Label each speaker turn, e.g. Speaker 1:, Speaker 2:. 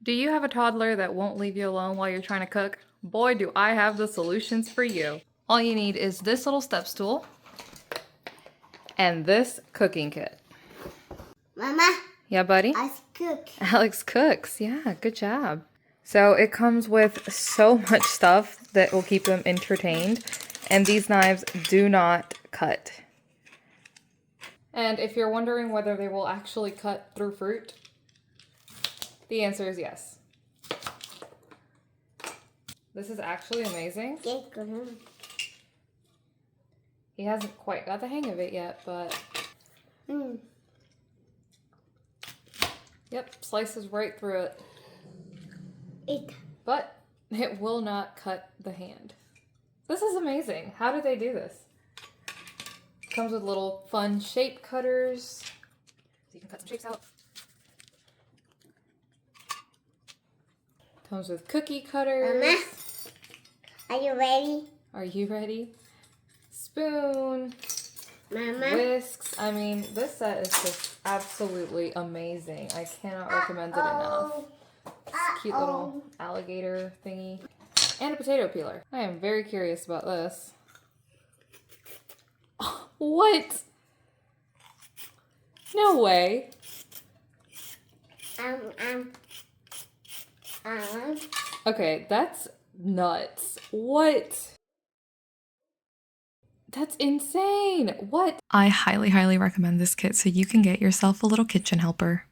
Speaker 1: Do you have a toddler that won't leave you alone while you're trying to cook? Boy, do I have the solutions for you. All you need is this little step stool and this cooking kit.
Speaker 2: Mama.
Speaker 1: Yeah, buddy?
Speaker 2: I cook.
Speaker 1: Alex cooks. Yeah, good job. So it comes with so much stuff that will keep them entertained. And these knives do not cut. And if you're wondering whether they will actually cut through fruit, the answer is yes. This is actually amazing. He hasn't quite got the hang of it yet, but... Yep, slices right through it. But it will not cut the hand. This is amazing. How do they do this? Comes with little fun shape cutters. So you can cut some shapes out. Comes with cookie cutters.
Speaker 2: Mama, are you ready?
Speaker 1: Are you ready? Spoon.
Speaker 2: Mama.
Speaker 1: Whisks. I mean, this set is just absolutely amazing. I cannot recommend it enough. This cute little alligator thingy. And a potato peeler. I am very curious about this. What? No way. Okay, that's nuts. What? That's insane. What? I highly, highly recommend this kit so you can get yourself a little kitchen helper.